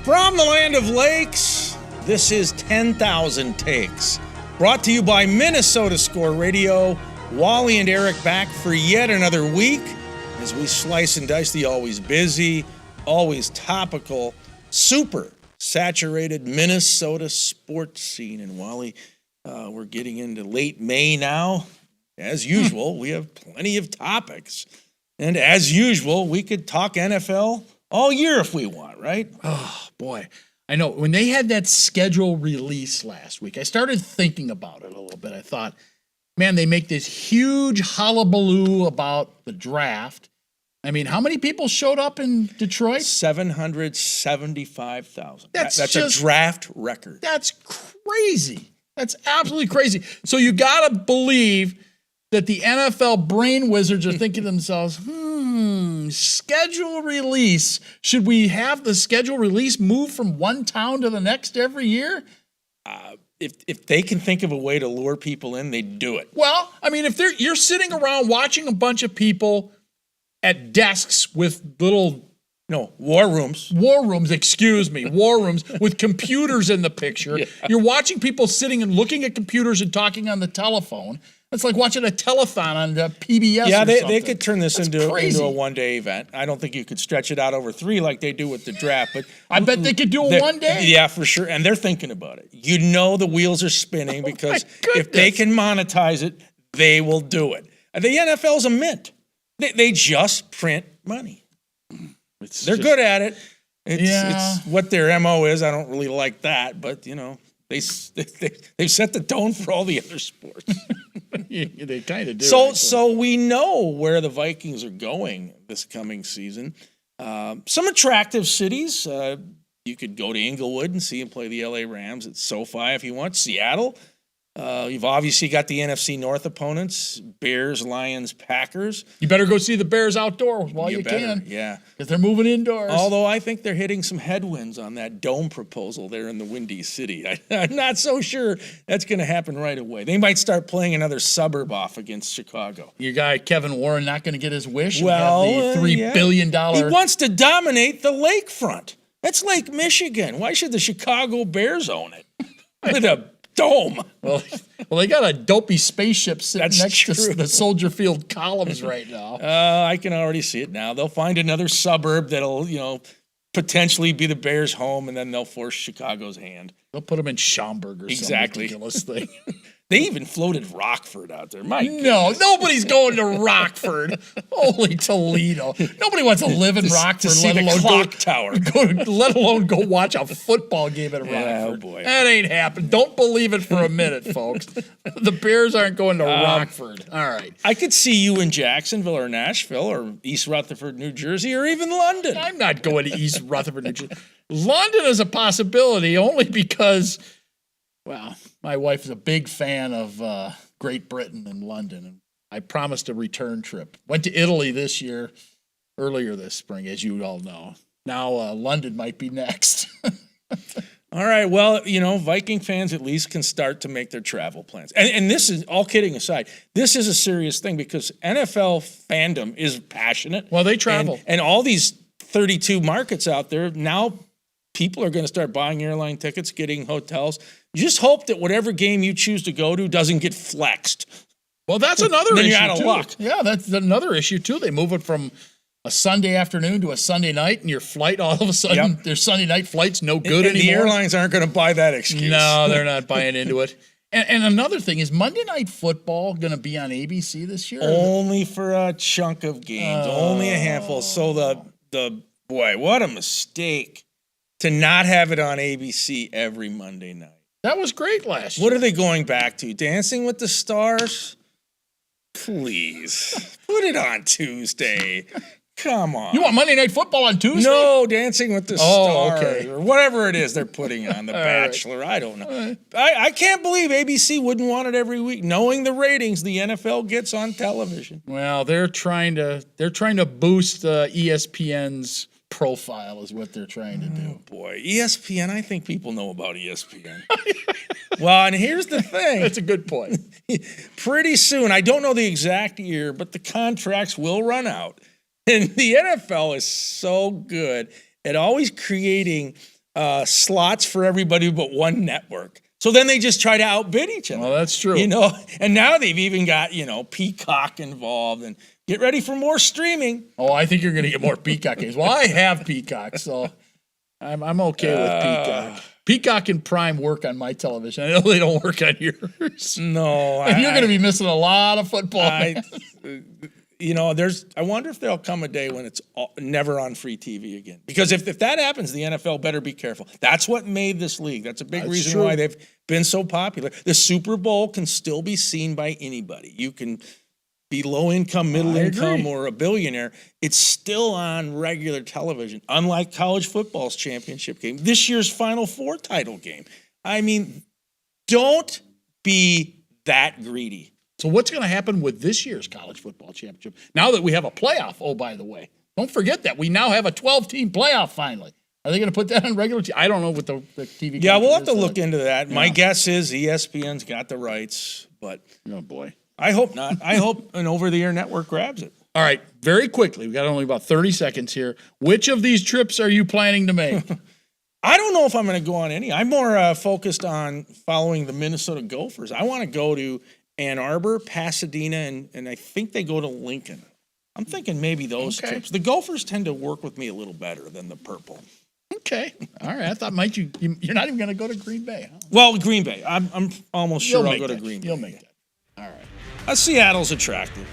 From the land of lakes, this is 10,000 Takes. Brought to you by Minnesota Score Radio. Wally and Eric back for yet another week as we slice and dice the always busy, always topical, super saturated Minnesota sports scene. And Wally, we're getting into late May now. As usual, we have plenty of topics. And as usual, we could talk NFL all year if we want, right? Oh, boy. I know. When they had that schedule release last week, I started thinking about it a little bit. I thought, man, they make this huge hullabaloo about the draft. I mean, how many people showed up in Detroit? 775,000. That's just a draft record. That's crazy. That's absolutely crazy. So you got to believe that the NFL brain wizards are thinking to themselves, schedule release. Should we have the schedule release move from one town to the next every year? If they can think of a way to lure people in, they'd do it. Well, I mean, if you're sitting around watching a bunch of people at desks with war rooms with computers in the picture. Yeah. You're watching people sitting and looking at computers and talking on the telephone. It's like watching a telethon on the PBS. Yeah, or they could turn this into a one-day event. I don't think you could stretch it out over 3 like they do with the draft, but I bet they could do it one day. Yeah, for sure. And they're thinking about it. You know the wheels are spinning because if they can monetize it, they will do it. The NFL's a mint. They just print money. They're good at it. It's what their MO is. I don't really like that, but they've set the tone for all the other sports. They kind of do. So we know where the Vikings are going this coming season. Some attractive cities. You could go to Inglewood and see them play the LA Rams at SoFi if you want. Seattle. You've obviously got the NFC North opponents, Bears, Lions, Packers. You better go see the Bears outdoors while you can. Yeah. Because they're moving indoors. Although I think they're hitting some headwinds on that dome proposal there in the Windy City. I'm not so sure that's going to happen right away. They might start playing another suburb off against Chicago. Your guy, Kevin Warren, not going to get his wish? Well, the $3 billion. He wants to dominate the lakefront. That's Lake Michigan. Why should the Chicago Bears own it? With a dome. Well, they got a dopey spaceship sitting next true. to the Soldier Field columns right now. I can already see it now. They'll find another suburb that'll, potentially be the Bears' home, and then they'll force Chicago's hand. They'll put them in Schaumburg or some ridiculous thing. They even floated Rockford out there. No, nobody's going to Rockford. Holy Toledo. Nobody wants to live in Rockford, let alone go watch a football game at Rockford. Oh, boy. That ain't happening. Don't believe it for a minute, folks. The Bears aren't going to Rockford. All right. I could see you in Jacksonville or Nashville or East Rutherford, New Jersey, or even London. I'm not going to East Rutherford, New Jersey. London is a possibility only because, my wife is a big fan of Great Britain and London, and I promised a return trip. Went to Italy this year, earlier this spring, as you all know. Now London might be next. All right, well, Viking fans at least can start to make their travel plans. And this is, all kidding aside, this is a serious thing because NFL fandom is passionate. Well, they travel. And all these 32 markets out there, now people are going to start buying airline tickets, getting hotels. You just hope that whatever game you choose to go to doesn't get flexed. Well, that's another issue, then you're out of luck. Yeah, that's another issue, too. They move it from a Sunday afternoon to a Sunday night, and your flight, all of a sudden, their Sunday night flight's no good anymore. The airlines aren't going to buy that excuse. No, they're not buying into it. And another thing, is Monday Night Football going to be on ABC this year? Only for a chunk of games, only a handful. So boy, what a mistake to not have it on ABC every Monday night. That was great last year. What are they going back to? Dancing with the Stars? Please. Put it on Tuesday. Come on. You want Monday Night Football on Tuesday? No, Dancing with the Stars. Okay. Or whatever it is they're putting on, The Bachelor. Right. I don't know. Right. I can't believe ABC wouldn't want it every week, knowing the ratings the NFL gets on television. Well, they're trying to boost ESPN's profile is what they're trying to do. Oh, boy. ESPN, I think people know about ESPN. Well, and here's the thing. That's a good point. Pretty soon, I don't know the exact year, but the contracts will run out. And the NFL is so good at always creating slots for everybody but one network. So then they just try to outbid each other. Well, that's true. And now they've even got, Peacock involved, and get ready for more streaming. Oh, I think you're going to get more Peacock games. Well, I have Peacock, so I'm okay with Peacock. Peacock and Prime work on my television. I know they don't work on yours. No. And you're going to be missing a lot of football. I wonder if there'll come a day when it's never on free TV again. Because if that happens, the NFL better be careful. That's what made this league. That's a big reason why they've been so popular. The Super Bowl can still be seen by anybody. You can be low income, middle income, or a billionaire. It's still on regular television, unlike college football's championship game, this year's Final Four title game. I mean, don't be that greedy. So what's going to happen with this year's college football championship? Now that we have a playoff, oh, by the way, don't forget that we now have a 12-team playoff finally. Are they going to put that on regular TV? I don't know what the TV. Yeah, we'll have to look into that. Yeah. My guess is ESPN's got the rights, but oh boy, I hope not. I hope an over-the-air network grabs it. All right, very quickly, we've got only about 30 seconds here. Which of these trips are you planning to make? I don't know if I'm going to go on any. I'm more focused on following the Minnesota Gophers. I want to go to Ann Arbor, Pasadena, and I think they go to Lincoln. I'm thinking maybe those trips. The Gophers tend to work with me a little better than the Purple. Okay. All right. I thought you're not even going to go to Green Bay. Huh? Well, Green Bay. I'm almost sure I'll go to Green Bay. You'll make that. All right. Seattle's attractive.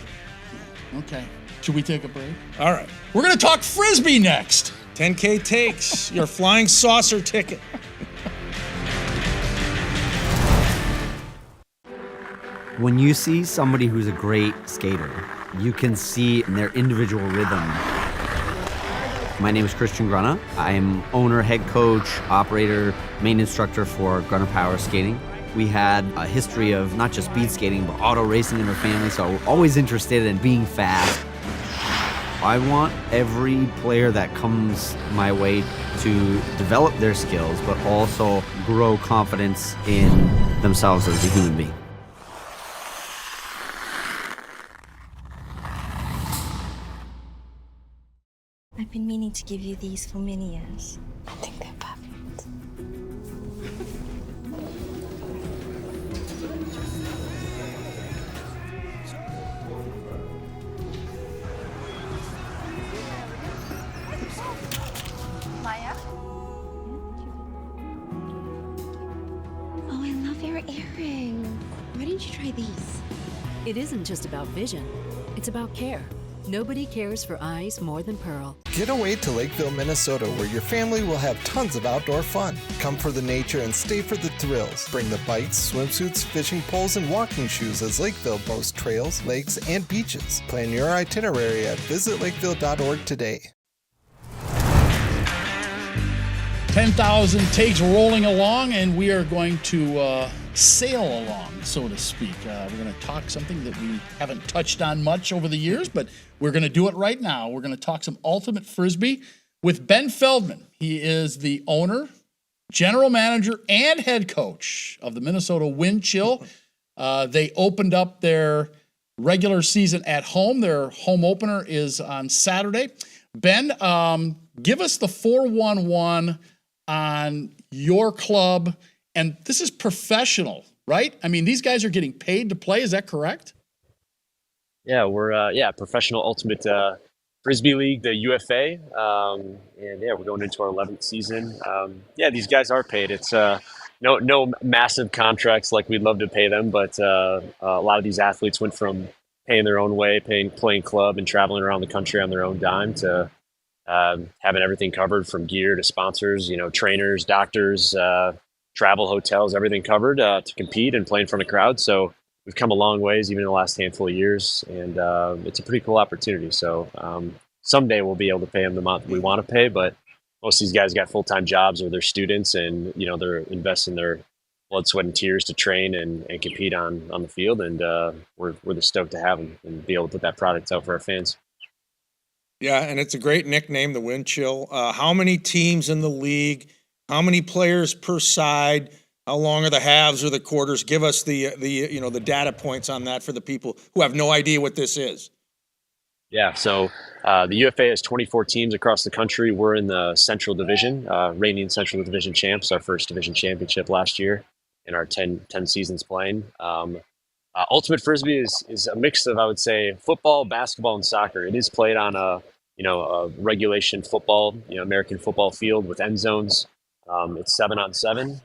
Okay. Should we take a break? All right. We're going to talk frisbee next. 10K takes your flying saucer ticket. When you see somebody who's a great skater, you can see in their individual rhythm. My name is Christian Grunna. I am owner, head coach, operator, main instructor for Grunna Power Skating. We had a history of not just speed skating, but auto racing in our family, so we're always interested in being fast. I want every player that comes my way to develop their skills, but also grow confidence in themselves as a human being. I've been meaning to give you these for many years. I think they're perfect. Maya? Oh, I love your earring. Why didn't you try these? It isn't just about vision. It's about care. Nobody cares for eyes more than Pearl. Get away to Lakeville, Minnesota, where your family will have tons of outdoor fun. Come for the nature and stay for the thrills. Bring the bikes, swimsuits, fishing poles, and walking shoes as Lakeville boasts trails, lakes, and beaches. Plan your itinerary at visitlakeville.org today. 10,000 takes rolling along, and we are going to sail along, so to speak. We're going to talk something that we haven't touched on much over the years, but we're going to do it right now. We're going to talk some ultimate frisbee with Ben Feldman. He is the owner, general manager, and head coach of the Minnesota Wind Chill. They opened up their regular season at home. Their home opener is on Saturday. Ben, give us the 411 on your club. And this is professional, right? I mean, these guys are getting paid to play. Is that correct? Yeah, we're professional ultimate frisbee league, the UFA, and yeah, we're going into our 11th season. These guys are paid. It's no massive contracts like we'd love to pay them, but a lot of these athletes went from paying their own way, playing club, and traveling around the country on their own dime to having everything covered from gear to sponsors, trainers, doctors, travel, hotels, everything covered to compete and play in front of crowds. So we've come a long ways, even in the last handful of years, and it's a pretty cool opportunity. So someday we'll be able to pay them the amount that we want to pay, but most of these guys got full-time jobs or they're students, and they're investing their blood, sweat, and tears to train and compete on the field, and we're stoked to have them and be able to put that product out for our fans. Yeah, and it's a great nickname, the Wind Chill. How many teams in the league? How many players per side? How long are the halves or the quarters? Give us the data points on that for the people who have no idea what this is. Yeah, so the UFA has 24 teams across the country. We're in the Central Division, reigning Central Division champs, our first division championship last year in our 10 seasons playing. Ultimate Frisbee is a mix of, I would say, football, basketball, and soccer. It is played on a regulation football, American football field with end zones. It's 7-on-7.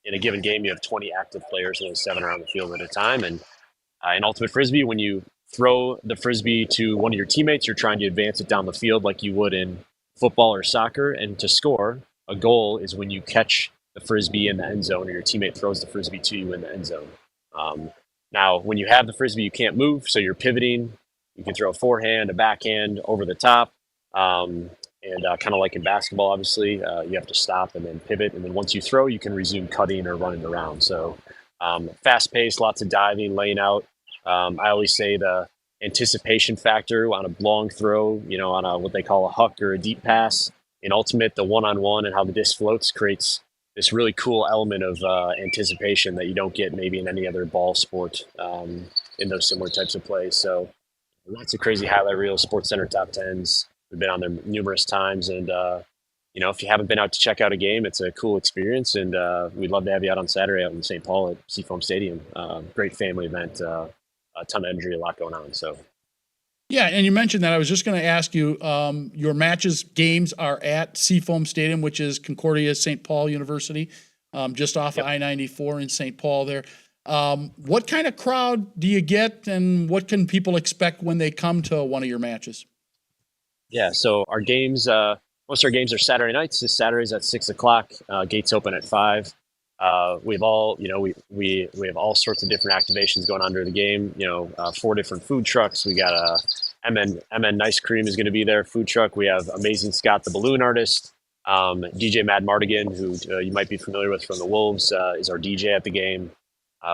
In a given game, you have 20 active players, and those 7 are on the field at a time. And in Ultimate Frisbee, when you throw the Frisbee to one of your teammates, you're trying to advance it down the field like you would in football or soccer. And to score, a goal is when you catch the Frisbee in the end zone or your teammate throws the Frisbee to you in the end zone. Now, when you have the Frisbee, you can't move, so you're pivoting. You can throw a forehand, a backhand, over the top. And kind of like in basketball, obviously, you have to stop and then pivot. And then once you throw, you can resume cutting or running around. So fast paced, lots of diving, laying out. I always say the anticipation factor on a long throw, on a what they call a huck or a deep pass. In Ultimate, the one-on-one and how the disc floats creates this really cool element of anticipation that you don't get maybe in any other ball sport in those similar types of plays. So lots of crazy highlight reels, Sports Center top 10s. We've been on there numerous times. And, if you haven't been out to check out a game, it's a cool experience. And we'd love to have you out on Saturday out in St. Paul at Seafoam Stadium. Great family event, a ton of energy, a lot going on. So. Yeah, and you mentioned that. I was just going to ask you, your games are at Seafoam Stadium, which is Concordia St. Paul University, just off of I-94 in St. Paul there. What kind of crowd do you get, and what can people expect when they come to one of your matches? Yeah, so our games, most of our games are Saturday nights. This Saturday's at 6:00. Gates open at 5. We have all, we have all sorts of different activations going on during the game. 4 different food trucks. We got MN Ice Cream is going to be there, food truck. We have Amazing Scott, the balloon artist. DJ Mad Mardigan, who you might be familiar with from the Wolves, is our DJ at the game.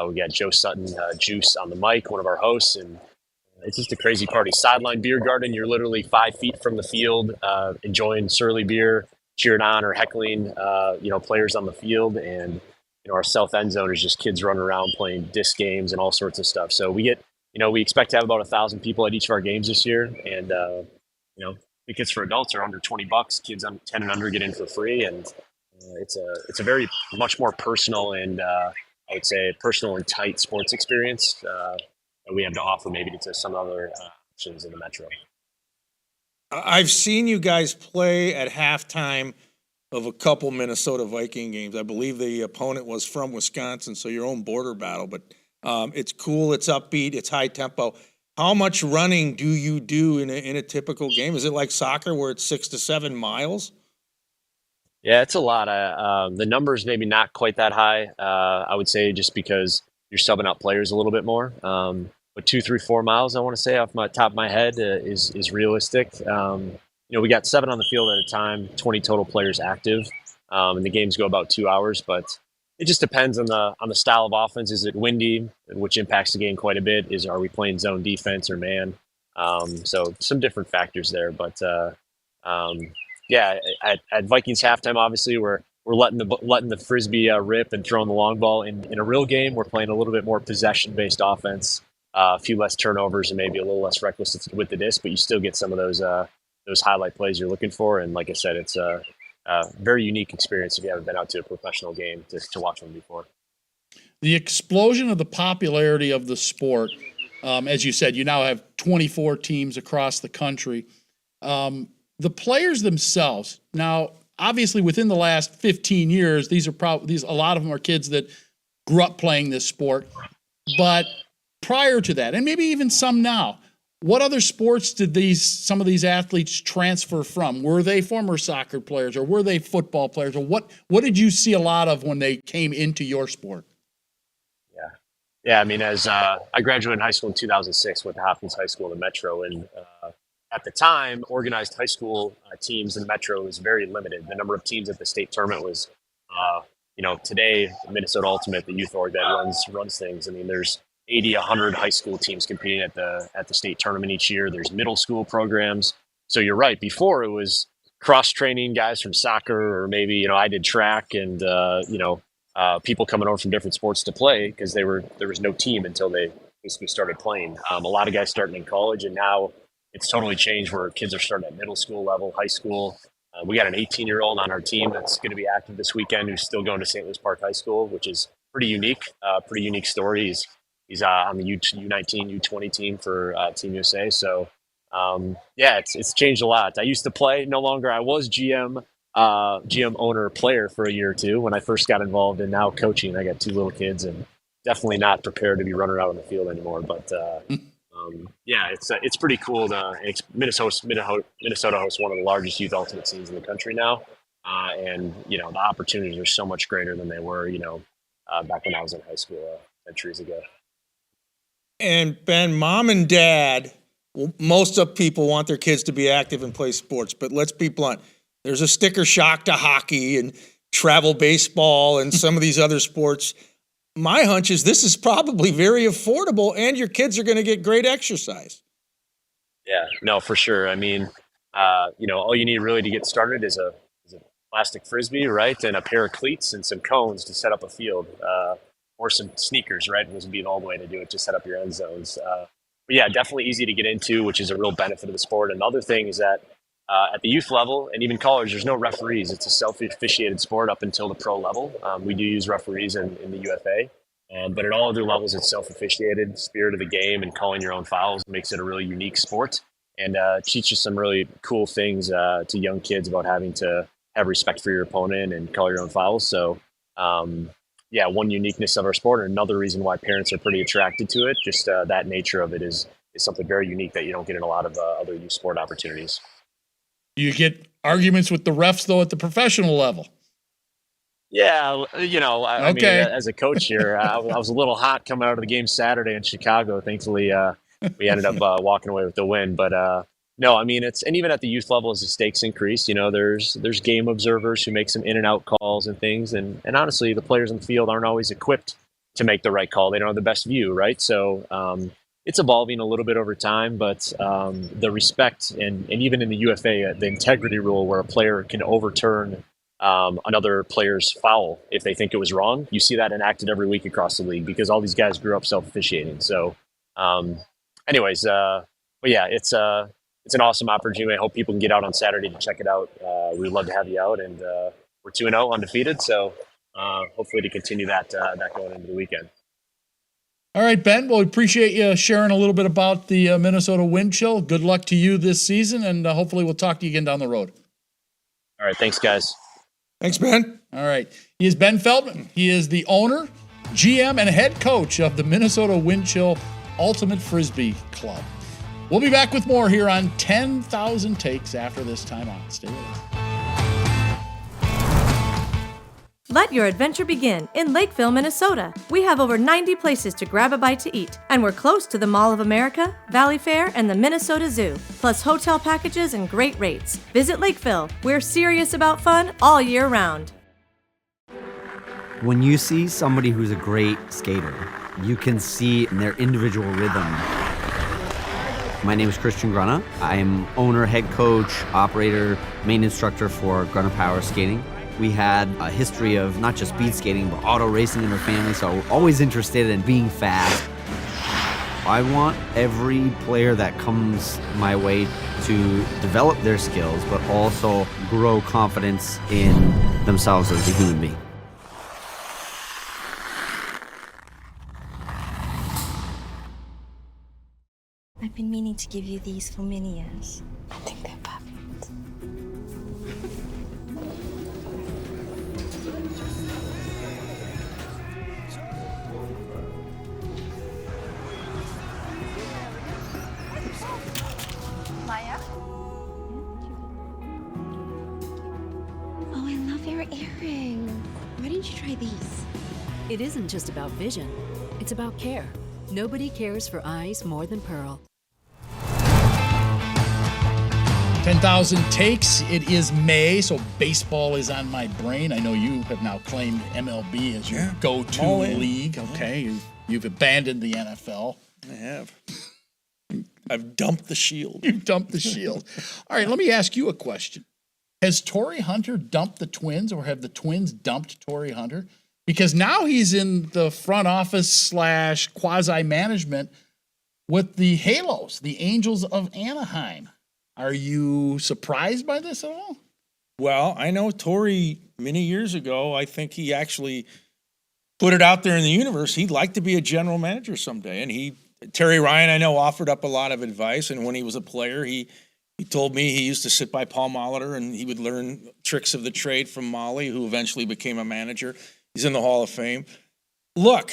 We got Joe Sutton, Juice on the mic, one of our hosts, and it's just a crazy party. Sideline beer garden. You're literally 5 feet from the field, enjoying surly beer, cheering on or heckling, players on the field, and our south end zone is just kids running around playing disc games and all sorts of stuff. So we get, we expect to have about 1,000 people at each of our games this year. And, tickets for adults are under $20. Kids on 10 and under get in for free. And it's a very much more personal and I would say personal and tight sports experience that we have to offer maybe to some other options in the Metro. I've seen you guys play at halftime of a couple Minnesota Viking games. I believe the opponent was from Wisconsin, so your own border battle. But it's cool, it's upbeat, it's high tempo. How much running do you do in a typical game? Is it like soccer where it's 6 to 7 miles? Yeah, it's a lot. The numbers maybe not quite that high. I would say just because you're subbing out players a little bit more. But 2, 3, 4 miles, I want to say off my top of my head is realistic. We got 7 on the field at a time, 20 total players active, and the games go about 2 hours. But it just depends on the style of offense. Is it windy, which impacts the game quite a bit? Are we playing zone defense or man? So some different factors there. But at Vikings halftime, obviously we're letting the frisbee rip and throwing the long ball. In a real game, we're playing a little bit more possession based offense, a few less turnovers, and maybe a little less reckless with the disc. But you still get some of those highlight plays you're looking for. And like I said, it's a very unique experience if you haven't been out to a professional game to watch one before. The explosion of the popularity of the sport, as you said, you now have 24 teams across the country. The players themselves, now, obviously within the last 15 years, a lot of them are kids that grew up playing this sport. But prior to that, and maybe even some now, what other sports did some of these athletes transfer from? Were they former soccer players, or were they football players, or what did you see a lot of when they came into your sport? Yeah. I mean, as I graduated high school in 2006, went to Hopkins High School in the Metro, and at the time, organized high school teams in the Metro was very limited. The number of teams at the state tournament was, today Minnesota Ultimate, the youth org that runs things. I mean, there's 80, 100 high school teams competing at the state tournament each year. There's middle school programs. So you're right. Before it was cross training guys from soccer, or maybe, I did track and, people coming over from different sports to play because there was no team until they basically started playing. A lot of guys starting in college, and now, it's totally changed where kids are starting at middle school level, high school. We got an 18-year-old on our team that's going to be active this weekend who's still going to St. Louis Park High School, which is pretty unique story. He's on the U19, U20 team for Team USA. So, it's changed a lot. I used to play, no longer. I was GM, owner, player for a year or two when I first got involved, and now coaching. I got 2 little kids, and definitely not prepared to be running out on the field anymore. But it's pretty cool. Minnesota hosts one of the largest youth ultimate scenes in the country now, and the opportunities are so much greater than they were, back when I was in high school centuries ago. And Ben, mom and dad, most of people want their kids to be active and play sports, but let's be blunt. There's a sticker shock to hockey and travel baseball and some of these other sports. My hunch is this is probably very affordable, and your kids are going to get great exercise. Yeah, no, for sure. I mean, all you need really to get started is a plastic frisbee, right, and a pair of cleats and some cones to set up a field, or some sneakers, right? It doesn't be all the way to do it, just set up your end zones. But yeah, definitely easy to get into, which is a real benefit of the sport. Another thing is that at the youth level and even college, there's no referees. It's a self-officiated sport up until the pro level. We do use referees in the UFA, but at all other levels, it's self-officiated. Spirit of the game and calling your own fouls makes it a really unique sport, and teaches some really cool things to young kids about having to have respect for your opponent and call your own fouls. So, one uniqueness of our sport, and another reason why parents are pretty attracted to it. Just that nature of it is something very unique that you don't get in a lot of other youth sport opportunities. You get arguments with the refs, though, at the professional level. Yeah, I mean, as a coach here, I was a little hot coming out of the game Saturday in Chicago. Thankfully, we ended up walking away with the win. But no, I mean, and even at the youth level, as the stakes increase, there's game observers who make some in and out calls and things. And honestly, the players on the field aren't always equipped to make the right call. They don't have the best view, right? So it's evolving a little bit over time, but the respect and even in the UFA, the integrity rule where a player can overturn another player's foul if they think it was wrong. You see that enacted every week across the league because all these guys grew up self-officiating. So but yeah, it's an awesome opportunity. I hope people can get out on Saturday to check it out. We'd love to have you out, and we're 2-0 undefeated. So hopefully to continue that going into the weekend. All right, Ben. Well, we appreciate you sharing a little bit about the Minnesota wind chill. Good luck to you this season, and hopefully we'll talk to you again down the road. All right. Thanks, guys. Thanks, Ben. All right. He is Ben Feldman. He is the owner, GM, and head coach of the Minnesota Wind Chill Ultimate Frisbee Club. We'll be back with more here on 10,000 Takes after this time out. Stay with us. Let your adventure begin in Lakeville, Minnesota. We have over 90 places to grab a bite to eat, and we're close to the Mall of America, Valley Fair, and the Minnesota Zoo, plus hotel packages and great rates. Visit Lakeville. We're serious about fun all year round. When you see somebody who's a great skater, you can see in their individual rhythm. My name is Christian Grunna. I am owner, head coach, operator, main instructor for Grunna Power Skating. We had a history of not just speed skating, but auto racing in our family, so we're always interested in being fast. I want every player that comes my way to develop their skills, but also grow confidence in themselves as a human being. I've been meaning to give you these for many years. I think they're perfect. Maya? Oh, I love your earring. Why didn't you try these? It isn't just about vision, it's about care. Nobody cares for eyes more than Pearl. 10,000 Takes. It is May, so baseball is on my brain. I know you have now claimed MLB as your go-to league. Okay, you've abandoned the NFL. I have. I've dumped the shield. You've dumped the shield. All right, let me ask you a question. Has Torrey Hunter dumped the Twins, or have the Twins dumped Torrey Hunter? Because now he's in the front office / quasi-management with the Halos, the Angels of Anaheim. Are you surprised by this at all? Well, I know Torrey many years ago, I think he actually put it out there in the universe. He'd like to be a general manager someday. And Terry Ryan, I know, offered up a lot of advice. And when he was a player, he told me he used to sit by Paul Molitor and he would learn tricks of the trade from Molly, who eventually became a manager. He's in the Hall of Fame. Look,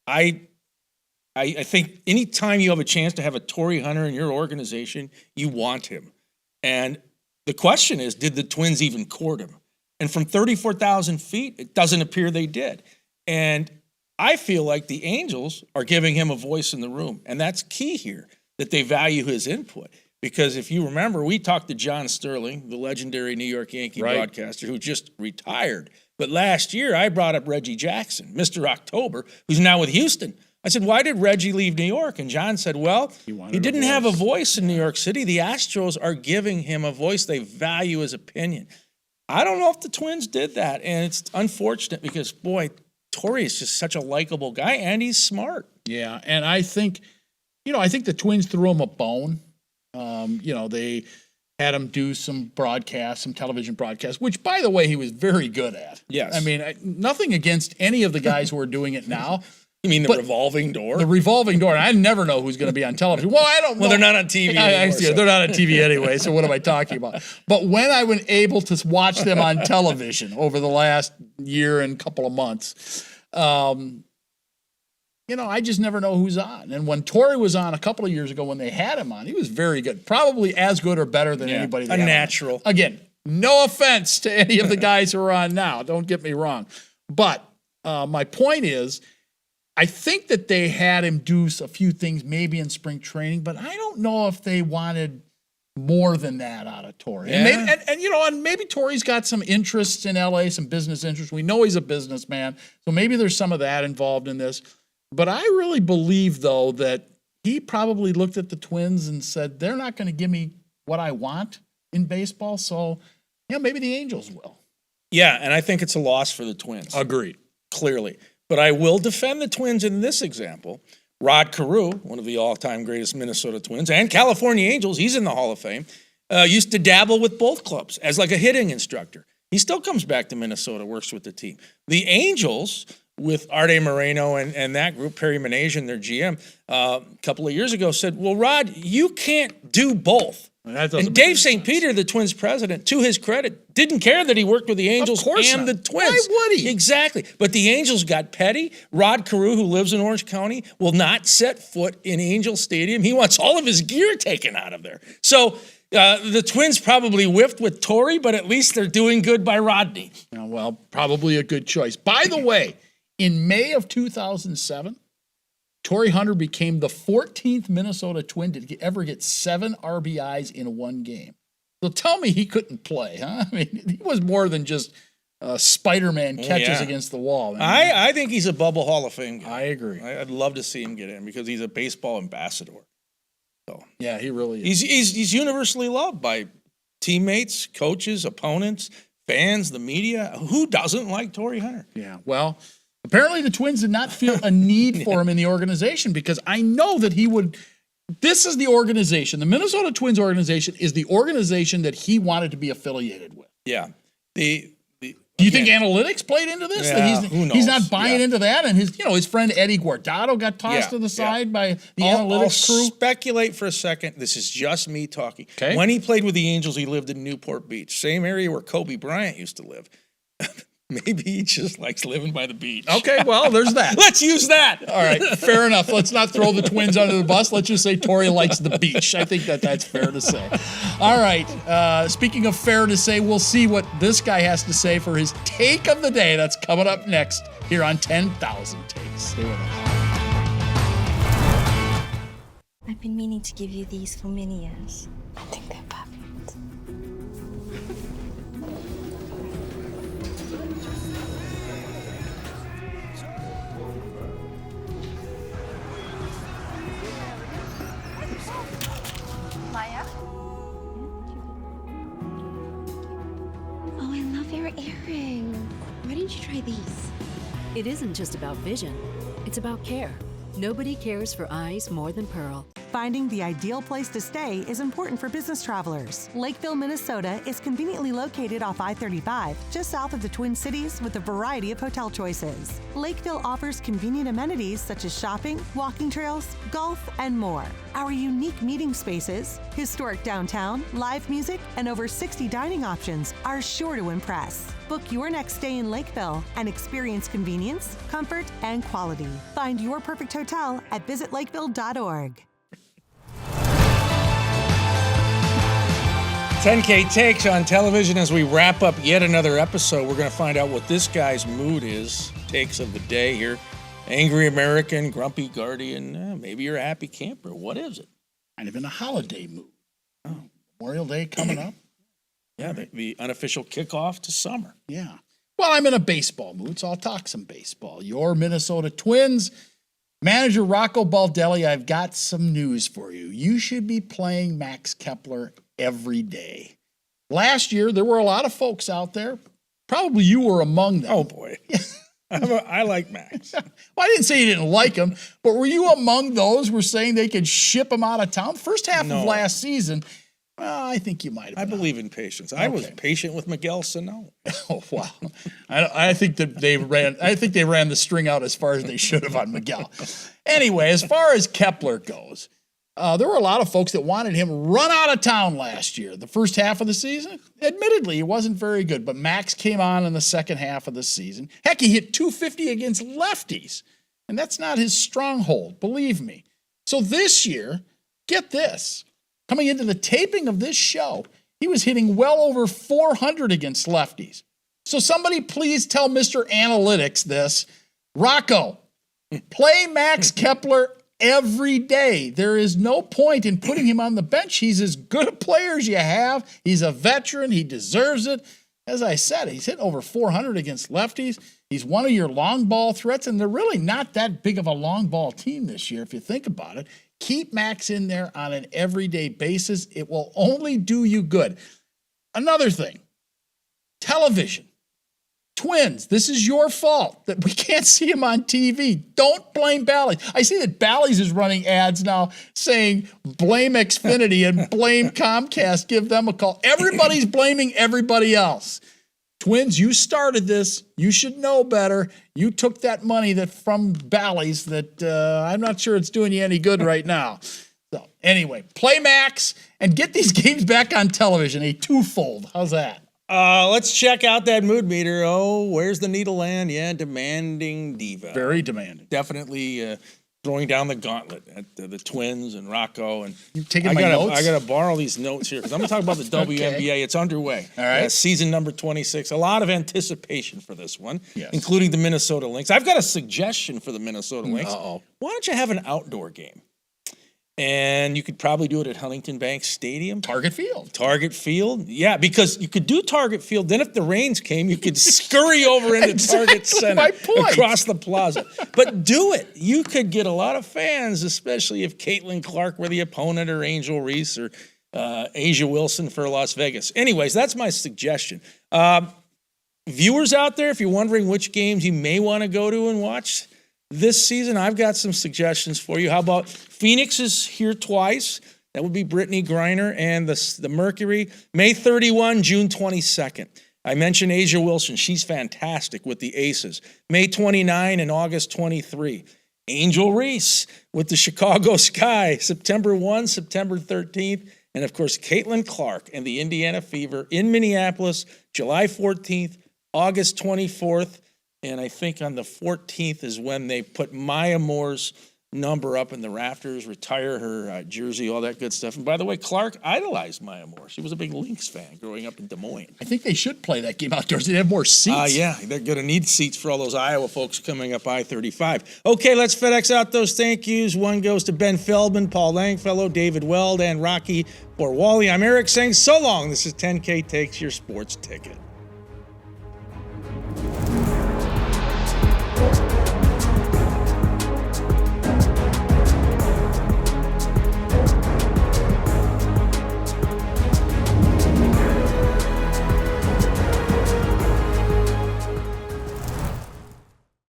I think anytime you have a chance to have a Torrey Hunter in your organization, you want him. And the question is, did the Twins even court him? And from 34,000 feet, it doesn't appear they did. And I feel like the Angels are giving him a voice in the room. And that's key here, that they value his input. Because if you remember, we talked to John Sterling, the legendary New York Yankee broadcaster who just retired. But last year, I brought up Reggie Jackson, Mr. October, who's now with Houston. I said, why did Reggie leave New York? And John said, well, he didn't have a voice in New York City. The Astros are giving him a voice. They value his opinion. I don't know if the Twins did that. And it's unfortunate because, boy, Torrey is just such a likable guy, and he's smart. Yeah, and I think the Twins threw him a bone. They had him do some television broadcasts, which, by the way, he was very good at. Yes. I mean, nothing against any of the guys who are doing it now. You mean the revolving door? The revolving door. I never know who's going to be on television. Well, I don't know. Well, they're not on TV anymore. They're not on TV anyway, so what am I talking about? But when I was able to watch them on television over the last year and couple of months, I just never know who's on. And when Torrey was on a couple of years ago, when they had him on, he was very good. Probably as good or better than anybody. A natural. Again, no offense to any of the guys who are on now. Don't get me wrong. But my point is, I think that they had him do a few things maybe in spring training, but I don't know if they wanted more than that out of Torrey. Yeah. And maybe Torrey's got some interests in LA, some business interests. We know he's a businessman, so maybe there's some of that involved in this. But I really believe, though, that he probably looked at the Twins and said, they're not going to give me what I want in baseball, so maybe the Angels will. Yeah, and I think it's a loss for the Twins. Agreed. Clearly. But I will defend the Twins in this example. Rod Carew, one of the all-time greatest Minnesota Twins, and California Angels, he's in the Hall of Fame, used to dabble with both clubs as like a hitting instructor. He still comes back to Minnesota, works with the team. The Angels, with Arte Moreno and that group, Perry Minasian, their GM, a couple of years ago said, well, Rod, you can't do both. And Dave St. Peter, the Twins president, to his credit, didn't care that he worked with the Angels and the Twins. Why would he? Exactly. But the Angels got petty. Rod Carew, who lives in Orange County, will not set foot in Angel Stadium. He wants all of his gear taken out of there. So the Twins probably whiffed with Torrey, but at least they're doing good by Rodney. Well, probably a good choice. By the way, in May of 2007, Torrey Hunter became the 14th Minnesota Twin to ever get 7 RBIs in one game. So tell me he couldn't play, huh? I mean, he was more than just Spider-Man catches against the wall. I think he's a bubble Hall of Fame guy. I agree. I'd love to see him get in because he's a baseball ambassador. So yeah, he really is. He's universally loved by teammates, coaches, opponents, fans, the media. Who doesn't like Torrey Hunter? Yeah, well, apparently the Twins did not feel a need for him in the organization because I know that he would. This is the organization. The Minnesota Twins organization is the organization that he wanted to be affiliated with. Yeah. Do you think analytics played into this? Yeah, That who knows? he's not buying into that, and his friend Eddie Guardado got tossed to the side by the analytics crew. I'll speculate for a second. This is just me talking. Okay. When he played with the Angels, he lived in Newport Beach, same area where Kobe Bryant used to live. Maybe he just likes living by the beach. Okay, well, there's that. Let's use that. All right, fair enough. Let's not throw the Twins under the bus. Let's just say Torrey likes the beach. I think that's fair to say. All right, speaking of fair to say, we'll see what this guy has to say for his take of the day. That's coming up next here on 10,000 Takes. Stay with us. I've been meaning to give you these for many years. I think they're perfect. Maya? Oh, I love your earring. Why didn't you try these? It isn't just about vision, it's about care. Nobody cares for eyes more than Pearl. Finding the ideal place to stay is important for business travelers. Lakeville, Minnesota is conveniently located off I-35, just south of the Twin Cities with a variety of hotel choices. Lakeville offers convenient amenities such as shopping, walking trails, golf, and more. Our unique meeting spaces, historic downtown, live music, and over 60 dining options are sure to impress. Book your next stay in Lakeville and experience convenience, comfort, and quality. Find your perfect hotel at visitlakeville.org. 10K Takes on television as we wrap up yet another episode. We're going to find out what this guy's mood is. Takes of the day here. Angry American, grumpy guardian, maybe you're a happy camper. What is it? Kind of in a holiday mood. Oh, Memorial Day coming up. Yeah, the unofficial kickoff to summer. Yeah. Well, I'm in a baseball mood, so I'll talk some baseball. Your Minnesota Twins manager Rocco Baldelli, I've got some news for you. You should be playing Max Kepler every day. Last year, there were a lot of folks out there. Probably you were among them. Oh, boy. I like Max. Well, I didn't say you didn't like him, but were you among those who were saying they could ship him out of town? First half of last season, well, I think you might have. I believe in patience. I was patient with Miguel Sano. Oh, wow. I think that they ran the string out as far as they should have on Miguel. Anyway, as far as Kepler goes, there were a lot of folks that wanted him run out of town last year. The first half of the season, admittedly, he wasn't very good, but Max came on in the second half of the season. Heck, he hit .250 against lefties, and that's not his stronghold, believe me. So this year, get this, coming into the taping of this show, he was hitting well over .400 against lefties. So somebody please tell Mr. Analytics this. Rocco, play Max Kepler every day. There is no point in putting him on the bench. He's as good a player as you have. He's a veteran. He deserves it. As I said, he's hit over .400 against lefties. He's one of your long ball threats, and they're really not that big of a long ball team this year if you think about it. Keep Max in there on an everyday basis. It will only do you good. Another thing, television. Twins, this is your fault that we can't see him on TV. Don't blame Bally's. I see that Bally's is running ads now saying blame Xfinity and blame Comcast, give them a call. Everybody's blaming everybody else. Twins, you started this. You should know better. You took that money from Bally's that I'm not sure it's doing you any good right now. So anyway, play Max and get these games back on television, a twofold. How's that? Let's check out that mood meter. Oh, where's the needle land? Yeah, demanding diva. Very demanding. Definitely throwing down the gauntlet at the Twins and Rocco. And you taking my notes? I got to borrow these notes here because I'm going to talk about the WNBA. Okay. It's underway. All right. Season number 26. A lot of anticipation for this one, yes, including the Minnesota Lynx. I've got a suggestion for the Minnesota Lynx. Uh-oh. Why don't you have an outdoor game? And you could probably do it at Huntington Bank Stadium. Target Field. Yeah, because you could do Target Field. Then if the rains came, you could scurry over into Target Center my point. Across the plaza. But do it. You could get a lot of fans, especially if Caitlin Clark were the opponent or Angel Reese or Asia Wilson for Las Vegas. Anyways, that's my suggestion. Viewers out there, if you're wondering which games you may want to go to and watch this season, I've got some suggestions for you. How about Phoenix is here twice? That would be Brittany Griner and the Mercury. May 31, June 22nd. I mentioned Asia Wilson. She's fantastic with the Aces. May 29 and August 23. Angel Reese with the Chicago Sky. September 1, September 13th. And, of course, Caitlin Clark and the Indiana Fever in Minneapolis, July 14th, August 24th. And I think on the 14th is when they put Maya Moore's number up in the rafters, retire her jersey, all that good stuff. And by the way, Clark idolized Maya Moore. She was a big Lynx fan growing up in Des Moines. I think they should play that game outdoors. They have more seats. Yeah, they're going to need seats for all those Iowa folks coming up I-35. Okay, let's FedEx out those thank yous. One goes to Ben Feldman, Paul Langfellow, David Weld, and Rocky for Wally. I'm Eric saying so long. This is 10K Takes Your Sports Ticket.